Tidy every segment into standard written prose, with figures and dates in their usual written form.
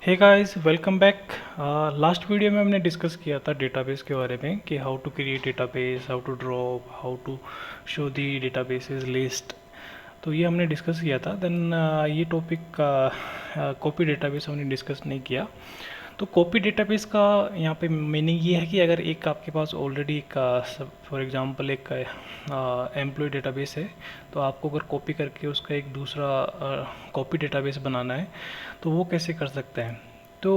हे guys, welcome back. Last video में हमने discuss किया था डेटाबेस के बारे में कि how to create database, how to drop, how to show the databases list. तो ये हमने डिस्कस किया था। देन ये टॉपिक कॉपी डेटाबेस हमने डिस्कस नहीं किया। तो कॉपी डेटाबेस का यहाँ पे मीनिंग ये है कि अगर एक आपके पास ऑलरेडी एक फॉर एग्जांपल एक एम्प्लॉय डेटाबेस है, तो आपको अगर कॉपी करके उसका एक दूसरा कॉपी डेटाबेस बनाना है तो वो कैसे कर सकते हैं। तो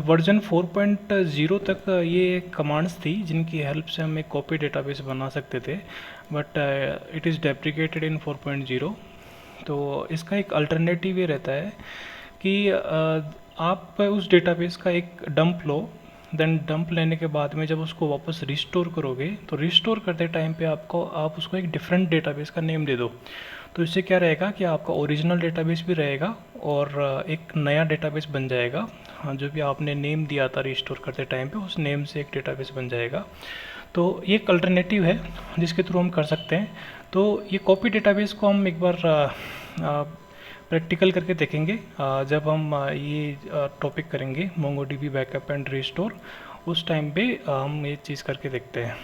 वर्जन 4.0 तक ये कमांड्स थी जिनकी हेल्प से हम एक कॉपी डेटाबेस बना सकते थे, बट इट इज़ डेप्रिकेटेड इन 4.0। तो इसका एक अल्टरनेटिव ये रहता है कि आप उस डेटाबेस का एक डंप लो। देन डंप लेने के बाद में जब उसको वापस रिस्टोर करोगे तो रिस्टोर करते टाइम पे आप उसको एक डिफरेंट डेटाबेस का नेम दे दो। तो इससे क्या रहेगा कि आपका ओरिजिनल डेटाबेस भी रहेगा और एक नया डेटाबेस बन जाएगा। जो भी आपने नेम दिया था रिस्टोर करते टाइम पे, उस नेम से एक डेटाबेस बन जाएगा। तो ये एक अल्टरनेटिव है जिसके थ्रू हम कर सकते हैं। तो ये कॉपी डेटाबेस को हम एक बार प्रैक्टिकल करके देखेंगे जब हम ये टॉपिक करेंगे मोंगोडीबी बैकअप एंड रिस्टोर। उस टाइम पे हम ये चीज़ करके देखते हैं।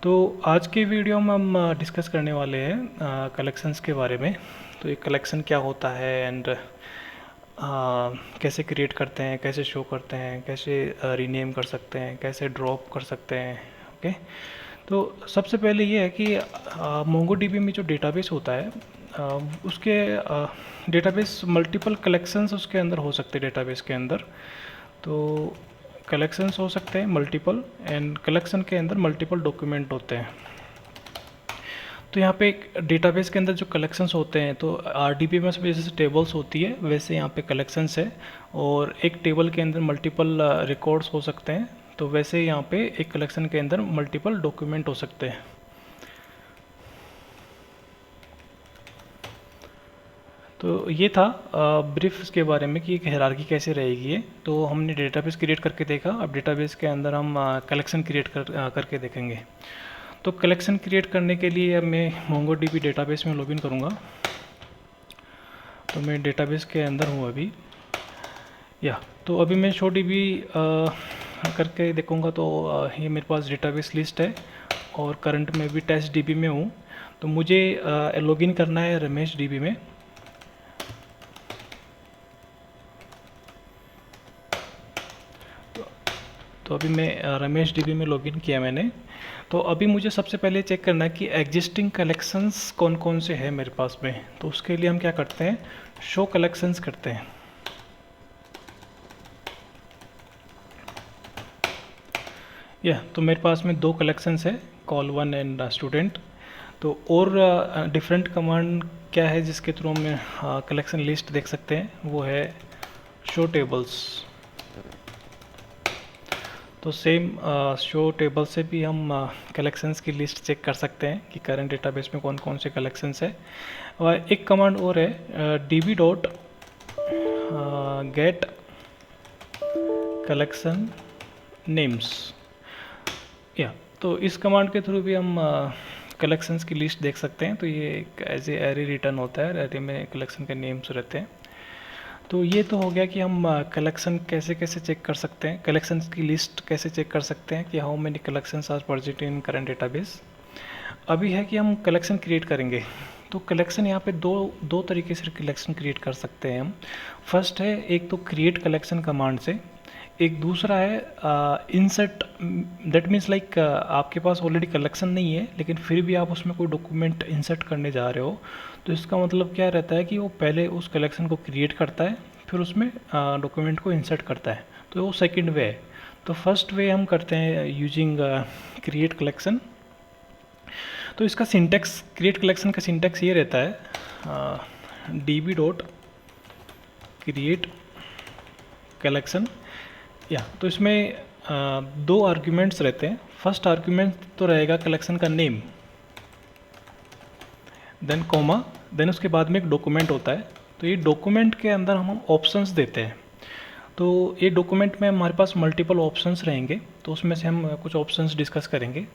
तो आज के वीडियो में हम डिस्कस करने वाले हैं कलेक्शंस के बारे में। तो ये कलेक्शन क्या होता है एंड कैसे क्रिएट करते हैं, कैसे शो करते हैं, कैसे रीनेम कर सकते हैं, कैसे ड्रॉप कर सकते हैं। ओके, तो सबसे पहले ये है कि मोंगोडीबी में जो डेटाबेस होता है उसके डेटाबेस मल्टीपल कलेक्शंस उसके अंदर हो सकते हैं डेटाबेस के अंदर। तो कलेक्शंस हो सकते हैं मल्टीपल, एंड कलेक्शन के अंदर मल्टीपल डॉक्यूमेंट होते हैं। तो यहाँ पे एक डेटाबेस के अंदर जो कलेक्शंस होते हैं, तो RDBMS में जैसे टेबल्स होती है वैसे यहाँ पे कलेक्शंस है, और एक टेबल के अंदर मल्टीपल रिकॉर्ड्स हो सकते हैं। तो वैसे यहाँ पे एक कलेक्शन के अंदर मल्टीपल डॉक्यूमेंट हो सकते हैं। तो ये था ब्रीफ इसके बारे में कि एक हायरार्की कैसे रहेगी ये। तो हमने डेटाबेस क्रिएट करके देखा, अब डेटाबेस के अंदर हम कलेक्शन क्रिएट करके देखेंगे। तो कलेक्शन क्रिएट करने के लिए अब मैं मोंगोडीबी डेटाबेस में लॉगिन करूँगा। तो मैं डेटाबेस के अंदर हूँ अभी। तो अभी मैं शो डीबी करके देखूँगा। तो ये मेरे पास डेटाबेस लिस्ट है और करंट में भी टेस्ट डीबी में हूँ। तो मुझे लॉगिन करना है रमेश डीबी में। तो अभी मैं रमेश डीबी में लॉगिन किया मैंने। तो अभी मुझे सबसे पहले चेक करना है कि एग्जिस्टिंग कलेक्शंस कौन कौन से हैं मेरे पास में। तो उसके लिए हम क्या करते हैं, शो कलेक्शंस करते हैं। तो मेरे पास में दो कलेक्शंस है, कॉल1 एंड स्टूडेंट। तो और डिफरेंट कमांड क्या है जिसके थ्रू हम कलेक्शन लिस्ट देख सकते हैं, वो है शो टेबल्स। तो सेम शो टेबल से भी हम कलेक्शंस की लिस्ट चेक कर सकते हैं कि करंट डेटाबेस में कौन कौन से कलेक्शंस है। और एक कमांड और है db dot gate collection names. तो इस कमांड के थ्रू भी हम कलेक्शंस की लिस्ट देख सकते हैं। तो ये एक एज ए एरे रिटर्न होता है, एरे में कलेक्शन के नेम्स रहते हैं। तो ये तो हो गया कि हम कलेक्शन कैसे कैसे चेक कर सकते हैं, कलेक्शन की लिस्ट कैसे चेक कर सकते हैं कि how many collections are present in current database. अभी है कि हम कलेक्शन क्रिएट करेंगे। तो कलेक्शन यहाँ पे दो तरीके से कलेक्शन क्रिएट कर सकते हैं हम। फर्स्ट है एक तो क्रिएट कलेक्शन कमांड से, एक दूसरा है इंसर्ट। दैट मीन्स लाइक आपके पास ऑलरेडी कलेक्शन नहीं है लेकिन फिर भी आप उसमें कोई डॉक्यूमेंट इंसर्ट करने जा रहे हो। तो इसका मतलब क्या रहता है कि वो पहले उस कलेक्शन को क्रिएट करता है, फिर उसमें डॉक्यूमेंट को इंसर्ट करता है। तो वो सेकंड वे है। तो फर्स्ट वे हम करते हैं यूजिंग क्रिएट कलेक्शन। तो इसका सिंटेक्स, क्रिएट कलेक्शन का सिंटेक्स ये रहता है db डॉट क्रिएट कलेक्शन। तो इसमें दो आर्ग्यूमेंट्स रहते हैं। फर्स्ट आर्ग्यूमेंट तो रहेगा कलेक्शन का नेम, देन कॉमा, देन उसके बाद में एक डॉक्यूमेंट होता है। तो ये डॉक्यूमेंट के अंदर हम ऑप्शंस देते हैं। तो ये डॉक्यूमेंट में हमारे पास मल्टीपल ऑप्शंस रहेंगे, तो उसमें से हम कुछ ऑप्शंस डिस्कस करेंगे।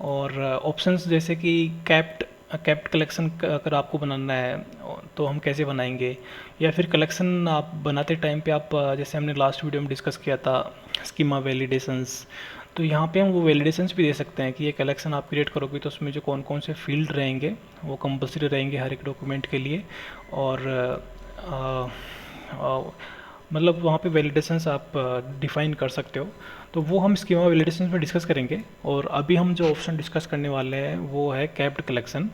और ऑप्शंस जैसे कि कैप्ड कैप्ट कलेक्शन अगर आपको बनाना है तो हम कैसे बनाएंगे, या फिर कलेक्शन आप बनाते टाइम पे आप जैसे हमने लास्ट वीडियो में डिस्कस किया था स्कीमा वैलिडेशंस, तो यहाँ पे हम वो वैलिडेशंस भी दे सकते हैं कि ये कलेक्शन आप क्रिएट करोगे तो उसमें जो कौन कौन से फील्ड रहेंगे वो कंपलसरी रहेंगे हर एक डॉक्यूमेंट के लिए। और मतलब वहाँ पे वैलिडेशंस आप डिफाइन कर सकते हो, तो वो हम स्कीमा वैलिडेशंस में डिस्कस करेंगे। और अभी हम जो ऑप्शन डिस्कस करने वाले हैं वो है कैप्ड कलेक्शन।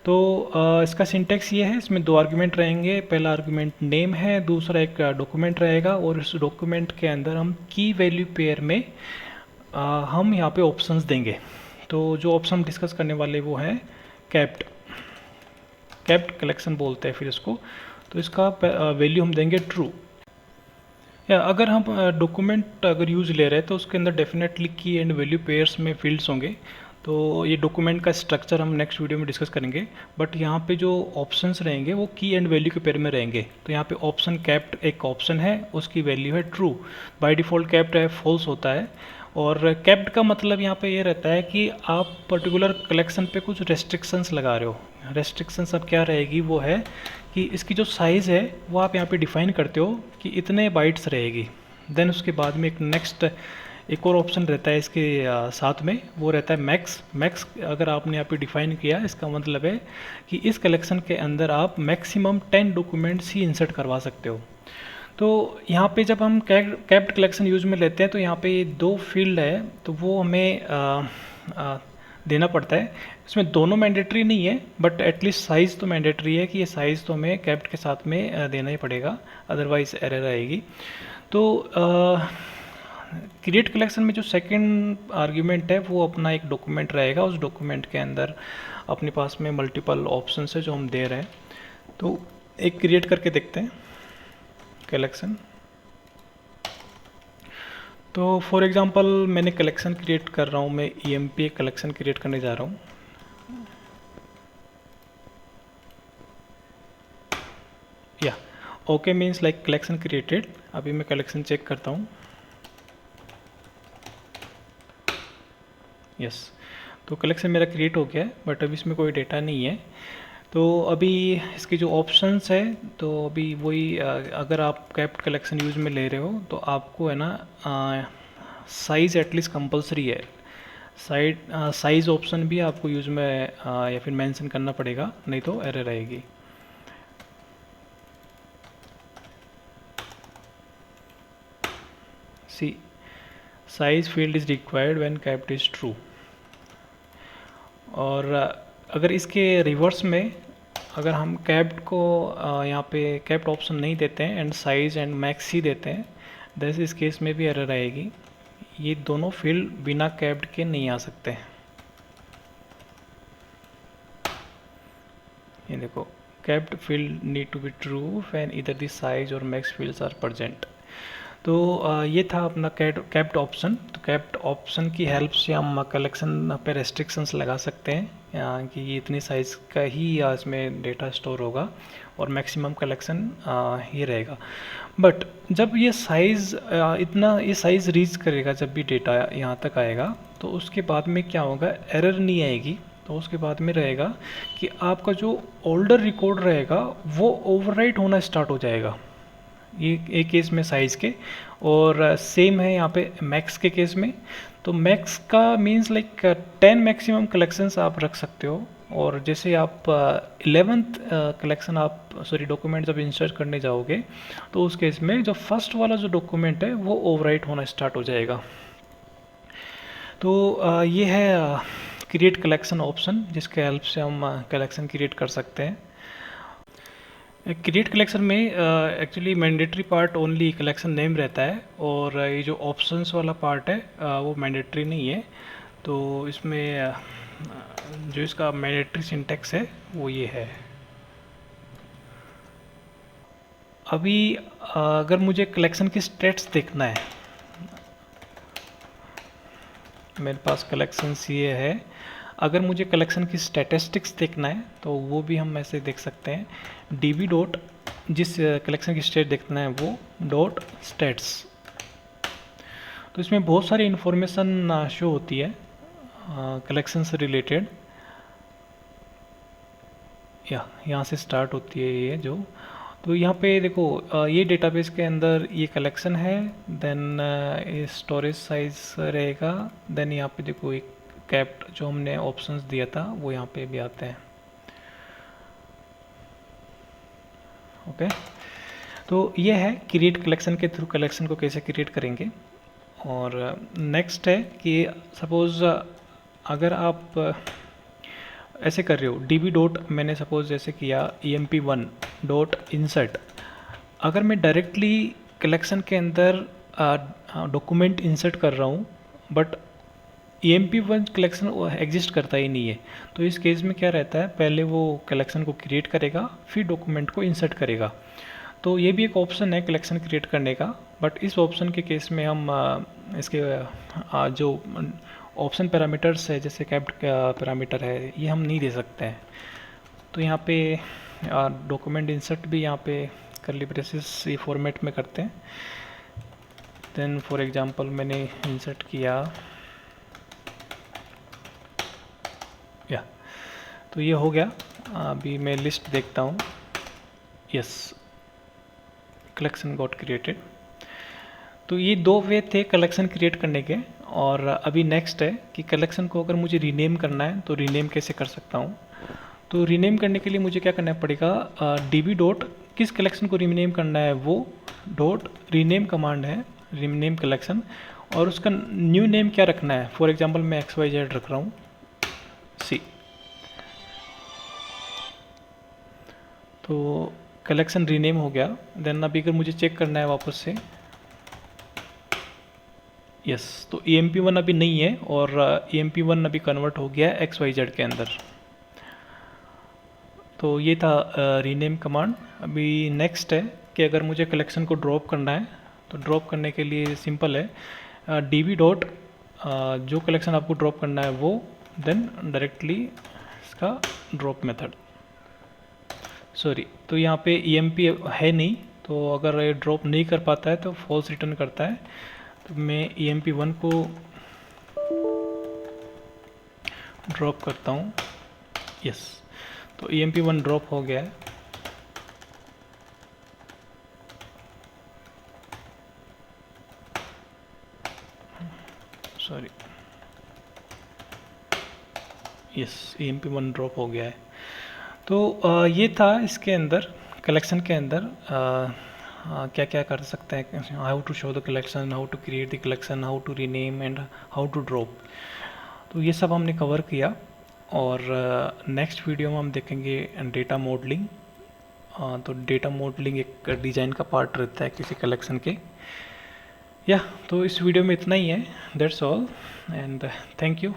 तो इसका सिंटेक्स ये है, इसमें दो आर्गुमेंट रहेंगे। पहला आर्गुमेंट नेम है, दूसरा एक डॉक्यूमेंट रहेगा, और इस डॉक्यूमेंट के अंदर हम की वैल्यू पेयर में हम यहाँ पे ऑप्शंस देंगे। तो जो ऑप्शन हम डिस्कस करने वाले वो है कैप्ड कलेक्शन बोलते हैं फिर इसको। तो इसका वैल्यू हम देंगे ट्रू। या अगर हम डॉक्यूमेंट अगर यूज़ ले रहे हैं तो उसके अंदर डेफिनेटली की एंड वैल्यू पेयर्स में फील्ड्स होंगे। तो ये डॉक्यूमेंट का स्ट्रक्चर हम नेक्स्ट वीडियो में डिस्कस करेंगे। बट यहाँ पे जो ऑप्शंस रहेंगे वो की एंड वैल्यू के पेयर में रहेंगे। तो यहाँ पे ऑप्शन कैप्ट एक ऑप्शन है, उसकी वैल्यू है ट्रू। बाय डिफ़ॉल्ट कैप्ट है फॉल्स होता है। और कैप्ट का मतलब यहाँ पे ये रहता है कि आप पर्टिकुलर कलेक्शन पे कुछ रेस्ट्रिक्शंस लगा रहे हो। रेस्ट्रिक्शंस अब क्या रहेगी वो है कि इसकी जो साइज़ है वो आप यहाँ पे डिफ़ाइन करते हो कि इतने बाइट्स रहेगी। देन उसके बाद में एक और ऑप्शन रहता है इसके साथ में, वो रहता है मैक्स। अगर आपने यहाँ पे डिफ़ाइन किया, इसका मतलब है कि इस कलेक्शन के अंदर आप मैक्सिमम 10 डॉक्यूमेंट्स ही इंसर्ट करवा सकते हो। तो यहाँ पे जब हम कैप्ड कलेक्शन यूज में लेते हैं तो यहाँ पे दो फील्ड है, तो वो हमें देना पड़ता है। इसमें दोनों मैंडेटरी नहीं है, बट एटलीस्ट साइज़ तो मैंडेटरी है कि ये साइज़ तो हमें कैप्ड के साथ में देना ही पड़ेगा, अदरवाइज एरर आएगी। तो क्रिएट कलेक्शन में जो सेकंड आर्ग्यूमेंट है वो अपना एक डॉक्यूमेंट रहेगा। उस डॉक्यूमेंट के अंदर अपने पास में मल्टीपल ऑप्शंस है जो हम दे रहे हैं। तो एक क्रिएट करके देखते हैं कलेक्शन। तो फॉर एग्जांपल मैंने कलेक्शन क्रिएट कर रहा हूँ, मैं EMP कलेक्शन क्रिएट करने जा रहा हूँ। या okay means like collection created. अभी मैं कलेक्शन चेक करता हूँ। यस, तो कलेक्शन मेरा क्रिएट हो गया है, बट अभी इसमें कोई डेटा नहीं है। तो अभी इसके जो ऑप्शंस है, तो अभी वही अगर आप कैप्ड कलेक्शन यूज में ले रहे हो तो आपको है ना साइज़ एटलीस्ट कंपलसरी है। साइज़ ऑप्शन भी आपको यूज में या फिर मेंशन करना पड़ेगा, नहीं तो एरर आएगी। C size field is required when capped is true. और अगर इसके रिवर्स में अगर हम कैप्ड को यहाँ पे कैप्ड ऑप्शन नहीं देते हैं एंड साइज एंड मैक्स ही देते हैं, जैसे इस केस में भी एरर आएगी। ये दोनों फील्ड बिना कैप्ड के नहीं आ सकते। ये देखो, capped field need to be true when either the size और मैक्स फील्ड्स आर प्रेजेंट। तो ये था अपना कैप्ड ऑप्शन। तो कैप्ड ऑप्शन की हेल्प से हम कलेक्शन पे रेस्ट्रिक्शंस लगा सकते हैं कि ये इतनी साइज़ का ही इसमें डेटा स्टोर होगा और मैक्सिमम कलेक्शन ये रहेगा। बट जब ये साइज़ ये साइज़ रीच करेगा, जब भी डेटा यहाँ तक आएगा, तो उसके बाद में क्या होगा, एरर नहीं आएगी। तो उसके बाद में रहेगा कि आपका जो ओल्डर रिकॉर्ड रहेगा वो ओवरराइट होना स्टार्ट हो जाएगा, ये एक केस में साइज़ के। और सेम है यहाँ पे मैक्स के केस में। तो मैक्स का मींस लाइक 10 मैक्सिमम कलेक्शंस आप रख सकते हो। और जैसे आप 11th कलेक्शन डॉक्यूमेंट जब इंसर्ट करने जाओगे तो उस केस में जो फर्स्ट वाला जो डॉक्यूमेंट है वो ओवरराइट होना स्टार्ट हो जाएगा। तो ये है क्रिएट कलेक्शन ऑप्शन, जिसके हेल्प से हम कलेक्शन क्रिएट कर सकते हैं। क्रिएट कलेक्शन में actually mandatory part only collection name रहता है, और ये जो ऑप्शंस वाला पार्ट है वो मैंडेटरी नहीं है। तो इसमें जो इसका मैंडेटरी सिंटेक्स है वो ये है। अभी अगर मुझे कलेक्शन की स्टेट्स देखना है, मेरे पास कलेक्शन ये है। अगर मुझे कलेक्शन की स्टैटिस्टिक्स देखना है तो वो भी हम ऐसे देख सकते हैं, db डॉट जिस कलेक्शन की स्टेट देखना है वो डॉट स्टेट्स। तो इसमें बहुत सारी इन्फॉर्मेशन शो होती है कलेक्शन से रिलेटेड। या यहाँ से स्टार्ट होती है ये जो। तो यहाँ पे देखो ये डेटाबेस के अंदर ये कलेक्शन है, देन ये स्टोरेज साइज रहेगा, देन यहाँ पे देखो एक कैप्ड जो हमने ऑप्शंस दिया था वो यहाँ पे भी आते हैं। ओके, तो ये है क्रिएट कलेक्शन के थ्रू कलेक्शन को कैसे क्रिएट करेंगे। और नेक्स्ट है कि सपोज़ अगर आप ऐसे कर रहे हो db डॉट, मैंने सपोज जैसे किया emp1 डॉट इंसर्ट, अगर मैं डायरेक्टली कलेक्शन के अंदर डॉक्यूमेंट इंसर्ट कर रहा हूँ बट emp1 कलेक्शन एग्जिस्ट करता ही नहीं है, तो इस केस में क्या रहता है, पहले वो कलेक्शन को क्रिएट करेगा फिर डॉक्यूमेंट को इंसर्ट करेगा। तो ये भी एक ऑप्शन है कलेक्शन क्रिएट करने का, बट इस ऑप्शन के केस में हम इसके जो ऑप्शन पैरामीटर्स है जैसे कैप्ड पैरामीटर है ये हम नहीं दे सकते हैं। तो यहाँ पे डॉक्यूमेंट इंसर्ट भी यहाँ पे कर्ली ब्रेसेस ये फॉर्मेट में करते हैं। देन फॉर एग्जांपल मैंने इंसर्ट किया या, तो ये हो गया। अभी मैं लिस्ट देखता हूँ, यस कलेक्शन गॉट क्रिएटेड। तो ये दो वे थे कलेक्शन क्रिएट करने के। और अभी नेक्स्ट है कि कलेक्शन को अगर मुझे रीनेम करना है तो रीनेम कैसे कर सकता हूँ। तो रीनेम करने के लिए मुझे क्या करना पड़ेगा, db डॉट किस कलेक्शन को रीनेम करना है वो डॉट रीनेम कमांड है, रीनेम कलेक्शन, और उसका न्यू नेम क्या रखना है। फॉर एग्जांपल मैं XYZ रख रहा हूँ C। तो कलेक्शन रीनेम हो गया। देन अभी अगर मुझे चेक करना है वापस से, यस तो emp1 अभी नहीं है और emp1 अभी कन्वर्ट हो गया XYZ के अंदर। तो ये था रीनेम कमांड। अभी नेक्स्ट है कि अगर मुझे कलेक्शन को ड्रॉप करना है तो ड्रॉप करने के लिए सिंपल है, db डॉट जो कलेक्शन आपको ड्रॉप करना है वो, देन डायरेक्टली इसका ड्रॉप मेथड। सॉरी, तो यहाँ पे emp है नहीं, तो अगर ये ड्रॉप नहीं कर पाता है तो फॉल्स रिटर्न करता है। तो मैं emp1 को ड्रॉप करता हूँ, यस तो emp1 ड्रॉप हो गया है। सॉरी, यस emp1 ड्रॉप हो गया है। तो ये था इसके अंदर कलेक्शन के अंदर क्या क्या कर सकते हैं, how to show the collection, how to create the collection, how to rename and how to drop. तो ये सब हमने कवर किया। और नेक्स्ट वीडियो में हम देखेंगे डेटा मॉडलिंग। तो डेटा मॉडलिंग एक डिज़ाइन का पार्ट रहता है किसी कलेक्शन के। या तो इस वीडियो में इतना ही है, that's all and thank you.